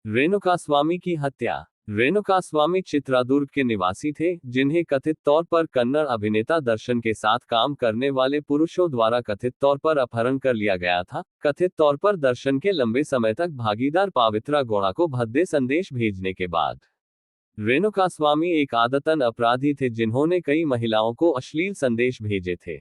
रेणुकास्वामी की हत्या। रेणुकास्वामी चित्रादुर्ग के निवासी थे, जिन्हें कथित तौर पर कन्नड़ अभिनेता दर्शन के साथ काम करने वाले पुरुषों द्वारा कथित तौर पर अपहरण कर लिया गया था। कथित तौर पर दर्शन के लंबे समय तक भागीदार पावित्रा गौड़ा को भद्दे संदेश भेजने के बाद रेणुकास्वामी एक आदतन अपराधी थे, जिन्होंने कई महिलाओं को अश्लील संदेश भेजे थे।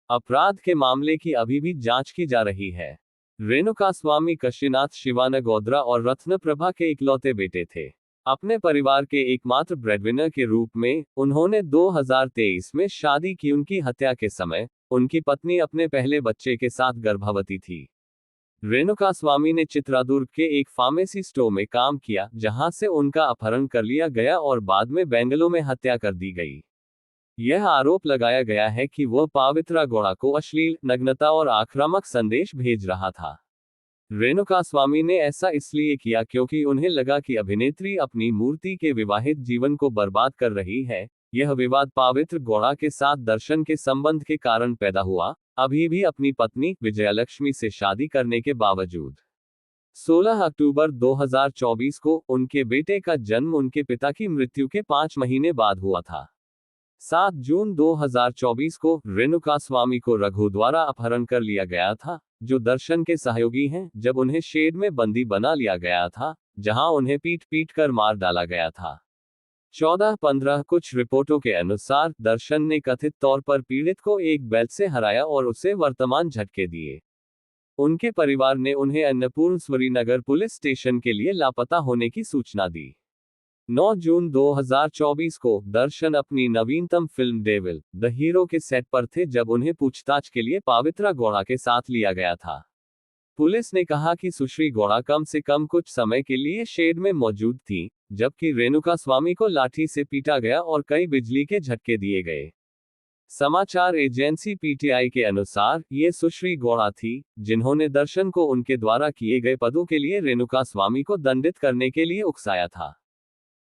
अपराध के मामले की अभी भी जांच की जा रही है। रेणुकास्वामी काशीनाथ शिवानगौदरा और रत्नप्रभा के इकलौते बेटे थे। अपने परिवार के एकमात्र ब्रेडविनर के रूप में उन्होंने 2023 में शादी की। उनकी हत्या के समय उनकी पत्नी अपने पहले बच्चे के साथ गर्भवती थी। रेणुकास्वामी ने चित्रादुर्ग के एक फार्मेसी स्टोर में काम किया, जहां से उनका अपहरण कर लिया गया और बाद में बेंगलुरु में हत्या कर दी गई। यह आरोप लगाया गया है कि वह पावित्रा गौड़ा को अश्लील, नग्नता और आक्रामक संदेश भेज रहा था। रेणुकास्वामी ने ऐसा इसलिए किया क्योंकि उन्हें लगा कि अभिनेत्री अपनी मूर्ति के विवाहित जीवन को बर्बाद कर रही है। यह विवाद पावित्र गौड़ा के साथ दर्शन के संबंध के कारण पैदा हुआ, अभी भी अपनी पत्नी विजयलक्ष्मी से शादी करने के बावजूद। 16 अक्टूबर 2024 को उनके बेटे का जन्म उनके पिता की मृत्यु के 5 महीने बाद हुआ था। 7 जून 2024 को रेणुकास्वामी को रघु द्वारा अपहरण कर लिया गया था, जो दर्शन के सहयोगी हैं, जब उन्हें शेड में बंदी बना लिया गया था, जहां उन्हें पीट पीट कर मार डाला गया था। 14-15 कुछ रिपोर्टों के अनुसार दर्शन ने कथित तौर पर पीड़ित को एक बेल्ट से हराया और उसे वर्तमान झटके दिए। उनके परिवार ने उन्हें अन्नपूर्णेश्वरी नगर पुलिस स्टेशन के लिए लापता होने की सूचना दी। 9 जून 2024 को दर्शन अपनी नवीनतम फिल्म डेविल द हीरो के सेट पर थे, जब उन्हें पूछताछ के लिए पावित्रा गौड़ा के साथ लिया गया था। पुलिस ने कहा कि सुश्री गौड़ा कम से कम कुछ समय के लिए शेड में मौजूद थी, जबकि रेणुकास्वामी को लाठी से पीटा गया और कई बिजली के झटके दिए गए। समाचार एजेंसी पीटीआई के अनुसार ये सुश्री गौड़ा थी, जिन्होंने दर्शन को उनके द्वारा किए गए पदों के लिए रेणुकास्वामी को दंडित करने के लिए उकसाया था।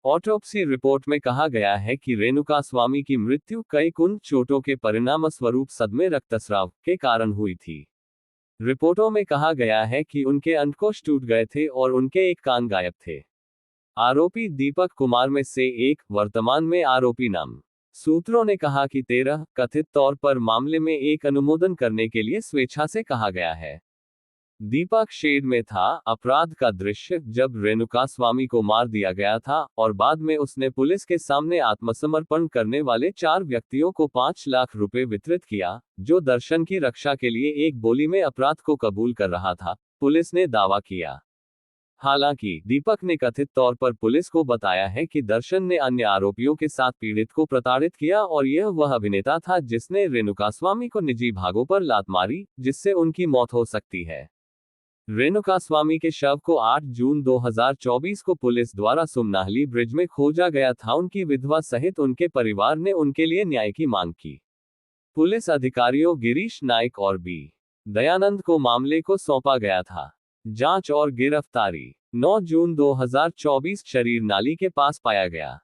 ऑटोप्सी रिपोर्ट में कहा गया है कि रेणुकास्वामी की मृत्यु कई कुंद चोटों के परिणामस्वरूप सदमे रक्तस्राव के कारण हुई थी। रिपोर्टों में कहा गया है कि उनके अंडकोश टूट गए थे और उनके एक कान गायब थे। आरोपी दीपक कुमार में से एक, वर्तमान में आरोपी नाम। सूत्रों ने कहा कि 13 कथित तौर पर मामले में एक अनुमोदन करने के लिए स्वेच्छा से कहा गया है। दीपक शेड में था। अपराध का दृश्य जब रेणुकास्वामी को मार दिया गया था और बाद में उसने पुलिस के सामने आत्मसमर्पण करने वाले 4 व्यक्तियों को 5 लाख रुपए वितरित किया, जो दर्शन की रक्षा के लिए एक बोली में अपराध को कबूल कर रहा था, पुलिस ने दावा किया। हालांकि दीपक ने कथित तौर पर पुलिस को बताया है कि दर्शन ने अन्य आरोपियों के साथ पीड़ित को प्रताड़ित किया और यह वह अभिनेता था जिसने रेणुकास्वामी को निजी भागों पर लात मारी, जिससे उनकी मौत हो सकती है। रेणुकास्वामी के शव को 8 जून 2024 को पुलिस द्वारा सुमनाहली ब्रिज में खोजा गया था। उनकी विधवा सहित उनके परिवार ने उनके लिए न्याय की मांग की। पुलिस अधिकारियों गिरीश नाइक और बी दयानंद को मामले को सौंपा गया था। जांच और गिरफ्तारी। 9 जून 2024 शरीर नाली के पास पाया गया।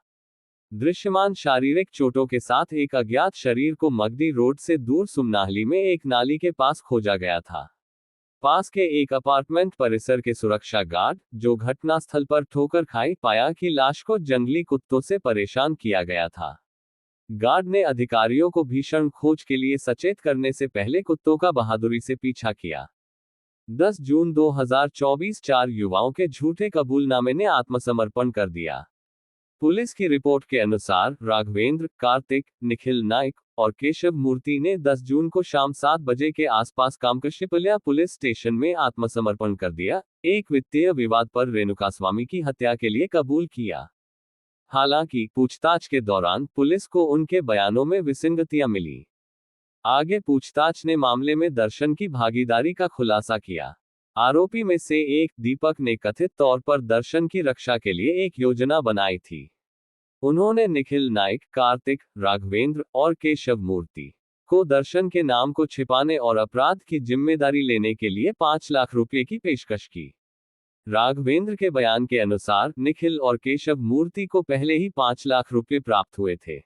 दृश्यमान शारीरिक चोटों के साथ एक अज्ञात शरीर को मगदी रोड से दूर सुमनाहली में एक नाली के पास खोजा गया था। पास के एक अपार्टमेंट परिसर के सुरक्षा गार्ड, जो घटनास्थल पर ठोकर खाई, पाया कि लाश को जंगली कुत्तों से परेशान किया गया था। गार्ड ने अधिकारियों को भीषण खोज के लिए सचेत करने से पहले कुत्तों का बहादुरी से पीछा किया। 10 जून 2024 4 युवाओं के झूठे कबूलनामे ने आत्मसमर्पण कर दिया। पुलिस की रिपोर्ट के अनुसार राघवेंद्र, कार्तिक, निखिल नाइक और केशव मूर्ति ने 10 जून को शाम 7 बजे के आसपास कामकशिपल्या पुलिस स्टेशन में आत्मसमर्पण कर दिया, एक वित्तीय विवाद पर रेणुकास्वामी की हत्या के लिए कबूल किया। हालांकि पूछताछ के दौरान पुलिस को उनके बयानों में विसंगतियां मिली। आगे पूछताछ ने मामले में दर्शन की भागीदारी का खुलासा किया। आरोपी में से एक, दीपक, ने कथित तौर पर दर्शन की रक्षा के लिए एक योजना बनाई थी। उन्होंने निखिल नाइक, कार्तिक, राघवेंद्र और केशव मूर्ति को दर्शन के नाम को छिपाने और अपराध की जिम्मेदारी लेने के लिए 5 लाख रुपए की पेशकश की। राघवेंद्र के बयान के अनुसार निखिल और केशव मूर्ति को पहले ही 5 लाख रुपए प्राप्त हुए थे।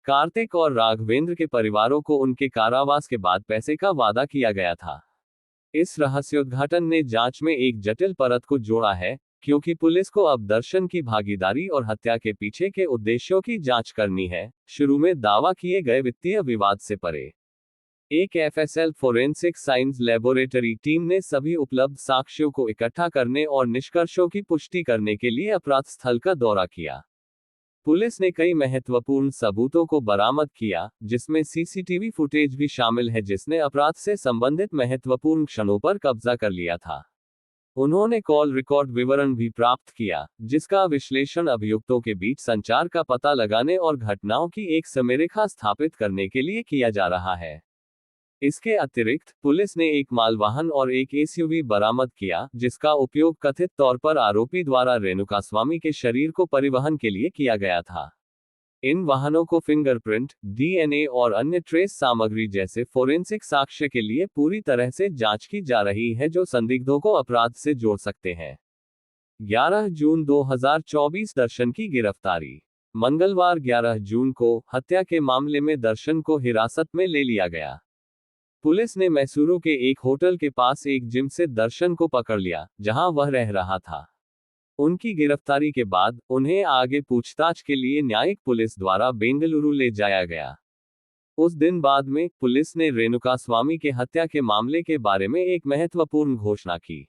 कार्तिक और राघवेंद्र के परिवारों को उनके कारावास के बाद पैसे का वादा किया गया था। इस रहस्योद्घाटन ने जांच में एक जटिल परत को जोड़ा है, क्योंकि पुलिस को अब दर्शन की भागीदारी और हत्या के पीछे के उद्देश्यों की जांच करनी है, शुरू में दावा किए गए वित्तीय विवाद से परे। एक FSL forensic science laboratory team ने सभी उपलब्ध साक्ष्यों को इकट्ठा करने और निष्कर्षों की पुष्टि करने के लिए अपराध स्थल का दौरा किया। पुलिस ने कई महत्वपूर्ण सबूतों को बरामद किया, जिसमें सीसीटीवी फुटेज भी शामिल है जिसने अपराध से संबंधित महत्वपूर्ण क्षणों पर कब्जा कर लिया था। उन्होंने कॉल रिकॉर्ड विवरण भी प्राप्त किया, जिसका विश्लेषण अभियुक्तों के बीच संचार का पता लगाने और घटनाओं की एक समरेखा स्थापित करने के लिए किया जा रहा है। इसके अतिरिक्त पुलिस ने एक मालवाहन और एक एसयूवी बरामद किया, जिसका उपयोग कथित तौर पर आरोपी द्वारा रेणुकास्वामी के शरीर को परिवहन के लिए किया गया था। इन वाहनों को फिंगरप्रिंट, डीएनए और अन्य ट्रेस सामग्री जैसे फोरेंसिक साक्ष्य के लिए पूरी तरह से जांच की जा रही है, जो संदिग्धों को अपराध से जोड़ सकते हैं। 11 जून 2024 दर्शन की गिरफ्तारी। मंगलवार 11 जून को हत्या के मामले में दर्शन को हिरासत में ले लिया गया। पुलिस ने मैसूरू के एक होटल के पास एक जिम से दर्शन को पकड़ लिया, जहां वह रह रहा था। उनकी गिरफ्तारी के बाद उन्हें आगे पूछताछ के लिए न्यायिक पुलिस द्वारा बेंगलुरु ले जाया गया। उस दिन बाद में पुलिस ने रेणुकास्वामी के हत्या के मामले के बारे में एक महत्वपूर्ण घोषणा की।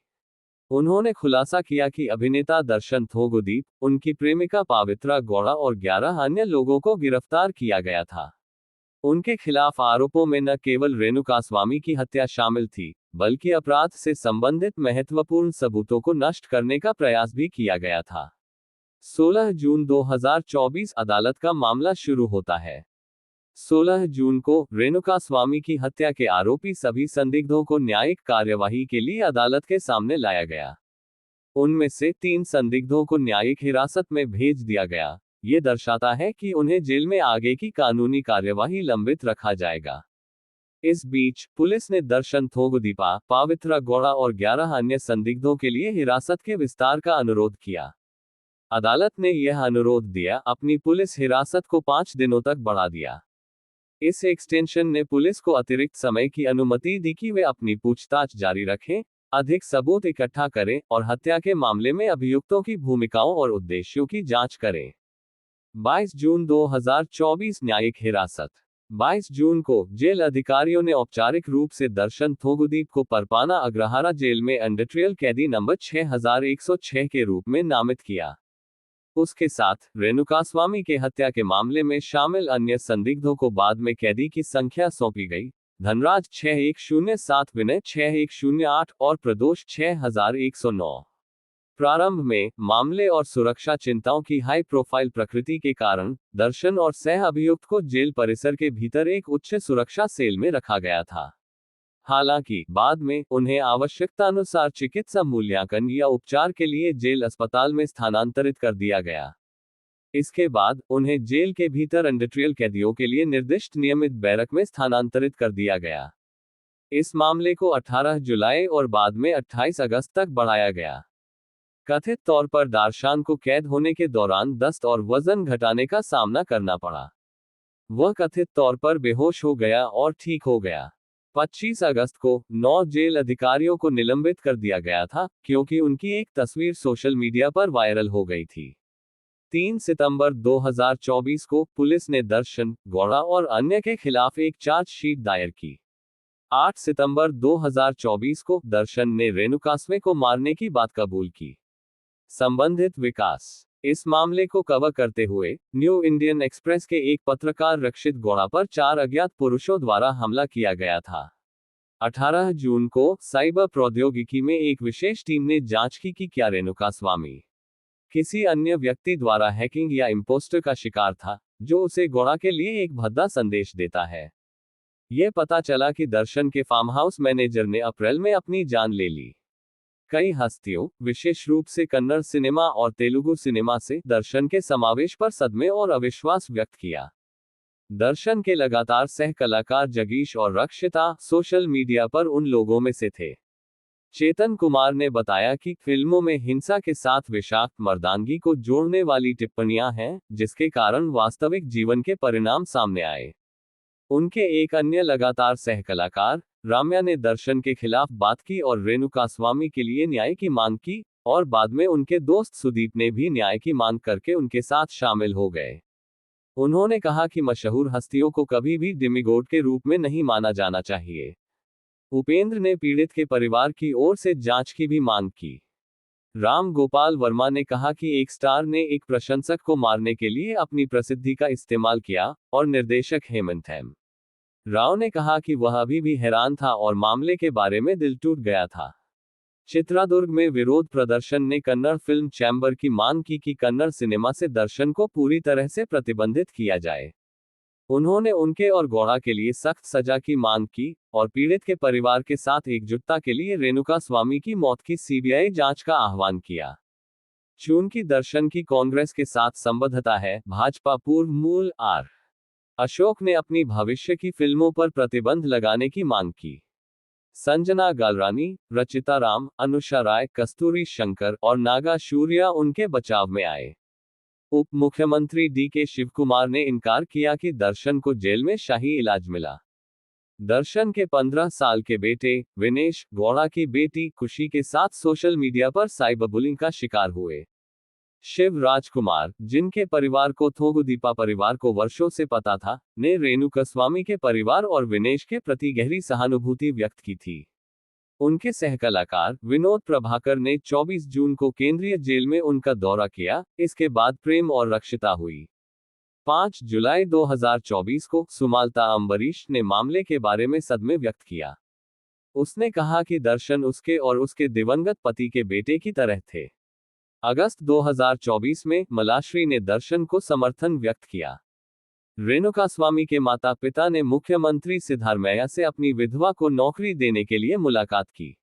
उन्होंने खुलासा किया कि अभिनेता दर्शन थोगुदीप, उनकी प्रेमिका पावित्रा गौड़ा और 11 अन्य लोगों को गिरफ्तार किया गया था। उनके खिलाफ आरोपों में न केवल रेणुकास्वामी की हत्या शामिल थी, बल्कि अपराध से संबंधित महत्वपूर्ण सबूतों को नष्ट करने का प्रयास भी किया गया था। 16 जून 2024 अदालत का मामला शुरू होता है। 16 जून को रेणुकास्वामी की हत्या के आरोपी सभी संदिग्धों को न्यायिक कार्यवाही के लिए अदालत के सामने लाया गया। उनमें से 3 संदिग्धों को न्यायिक हिरासत में भेज दिया गया। ये दर्शाता है कि उन्हें जेल में आगे की कानूनी कार्यवाही लंबित रखा जाएगा। इस बीच पुलिस ने दर्शन थोगुदीपा, पावित्रा गौड़ा और 11 अन्य संदिग्धों के लिए हिरासत के विस्तार का अनुरोध किया। अदालत ने यह अनुरोध दिया, अपनी पुलिस हिरासत को 5 दिनों तक बढ़ा दिया। इस एक्सटेंशन ने पुलिस को अतिरिक्त समय की अनुमति दी कि वे अपनी पूछताछ जारी रखें, अधिक सबूत इकट्ठा करें और हत्या के मामले में अभियुक्तों की भूमिकाओं और उद्देश्यों की जांच करें। 22 जून 2024 न्यायिक हिरासत। 22 जून को जेल अधिकारियों ने औपचारिक रूप से दर्शन थोगुदीप को परपाना अग्रहारा जेल में इंडस्ट्रियल कैदी नंबर 6106 के रूप में नामित किया। उसके साथ रेणुकास्वामी के हत्या के मामले में शामिल अन्य संदिग्धों को बाद में कैदी की संख्या सौंपी गई। धनराज 6107, विनय 6108 और प्रदोष 6109। प्रारंभ में मामले और सुरक्षा चिंताओं की हाई प्रोफाइल प्रकृति के कारण दर्शन और सह अभियुक्त को जेल परिसर के भीतर एक उच्च सुरक्षा सेल में रखा गया था। हालांकि बाद में उन्हें आवश्यकतानुसार चिकित्सा मूल्यांकन या उपचार के लिए जेल अस्पताल में स्थानांतरित कर दिया गया। इसके बाद उन्हें जेल के भीतर इंडस्ट्रियल कैदियों के लिए निर्दिष्ट नियमित बैरक में स्थानांतरित कर दिया गया। इस मामले को 18 जुलाई और बाद में 28 अगस्त तक बढ़ाया गया। कथित तौर पर दारशान को कैद होने के दौरान दस्त और वजन घटाने का सामना करना पड़ा। वह कथित तौर पर बेहोश हो गया और ठीक हो गया। 25 अगस्त को 9 जेल अधिकारियों को निलंबित कर दिया गया था, क्योंकि उनकी एक तस्वीर सोशल मीडिया पर वायरल हो गई थी। 3 सितंबर 2024 को पुलिस ने दर्शन, गौड़ा और अन्य के खिलाफ एक चार्जशीट दायर की। 8 सितंबर 2024 को दर्शन ने रेणुकास्वामी को मारने की बात कबूल की। संबंधित विकास। इस मामले को कवर करते हुए न्यू इंडियन एक्सप्रेस के एक पत्रकार रक्षित गौड़ा पर 4 अज्ञात पुरुषों द्वारा हमला किया गया था। 18 जून को साइबर प्रौद्योगिकी में एक विशेष टीम ने जांच की कि क्या रेणुकास्वामी किसी अन्य व्यक्ति द्वारा हैकिंग या इम्पोस्टर का शिकार था, जो उसे गौड़ा के लिए एक भद्दा संदेश देता है। यह पता चला कि दर्शन के फार्म हाउस मैनेजर ने अप्रैल में अपनी जान ले ली। कई हस्तियों, विशेष रूप से कन्नड़ सिनेमा और तेलुगु सिनेमा से दर्शन के समावेश पर सदमे और अविश्वास व्यक्त किया। दर्शन के लगातार सह कलाकार जगीश और रक्षिता सोशल मीडिया पर उन लोगों में से थे। चेतन कुमार ने बताया कि फिल्मों में हिंसा के साथ विषाक्त मर्दानगी को जोड़ने वाली टिप्पणियां हैं, जिसके कारण वास्तविक जीवन के परिणाम सामने आए। उनके एक अन्य लगातार सह कलाकार राम्या ने दर्शन के खिलाफ बात की और रेणुकास्वामी के लिए न्याय की मांग की, और बाद में उनके दोस्त सुदीप ने भी न्याय की मांग करके उनके साथ शामिल हो गए। उन्होंने कहा कि मशहूर हस्तियों को कभी भी डिमिगोड के रूप में नहीं माना जाना चाहिए। उपेंद्र ने पीड़ित के परिवार की ओर से जांच की भी मांग की। राम गोपाल वर्मा ने कहा कि एक स्टार ने एक प्रशंसक को मारने के लिए अपनी प्रसिद्धि का इस्तेमाल किया, और निर्देशक हेमंत एम राव ने कहा कि वह अभी भी हैरान था और मामले के बारे में दिल टूट गया था। चित्रादुर्ग में विरोध प्रदर्शन ने कन्नड़ फिल्म चैम्बर की मांग की कि कन्नड़ सिनेमा से दर्शन को पूरी तरह से प्रतिबंधित किया जाए। उन्होंने उनके और गौड़ा के लिए सख्त सजा की मांग की, और पीड़ित के परिवार के साथ एकजुटता के लिए रेणुका स्वामी की मौत की सीबीआई जांच का आह्वान किया। चूंकि दर्शन की कांग्रेस के साथ संबद्धता है, भाजपा पूर्व मूल आर अशोक ने अपनी भविष्य की फिल्मों पर प्रतिबंध लगाने की मांग की। संजना गालरानी, रचिता राम, अनुषा राय, कस्तूरी शंकर और नागा शूर्या उनके बचाव में आए। उप मुख्यमंत्री डीके शिवकुमार ने इनकार किया कि दर्शन को जेल में शाही इलाज मिला। दर्शन के 15 साल के बेटे विनेश गौड़ा की बेटी खुशी के साथ सोशल मीडिया पर साइबरबुलिंग का शिकार हुए। शिव राजकुमार, जिनके परिवार को थोगुदीपा परिवार को वर्षों से पता था, ने रेणुकास्वामी के परिवार और विनेश के प्रति गहरी सहानुभूति व्यक्त की थी। उनके सहकलाकार विनोद प्रभाकर ने 24 जून को केंद्रीय जेल में उनका दौरा किया। इसके बाद प्रेम और रक्षिता हुई। 5 जुलाई 2024 को सुमालता अम्बरीश ने मामले के बारे में सदमे व्यक्त किया। उसने कहा कि दर्शन उसके और उसके दिवंगत पति के बेटे की तरह थे। अगस्त 2024 में मलाश्री ने दर्शन को समर्थन व्यक्त किया। रेणुकास्वामी के माता पिता ने मुख्यमंत्री सिद्धारमैया से अपनी विधवा को नौकरी देने के लिए मुलाकात की।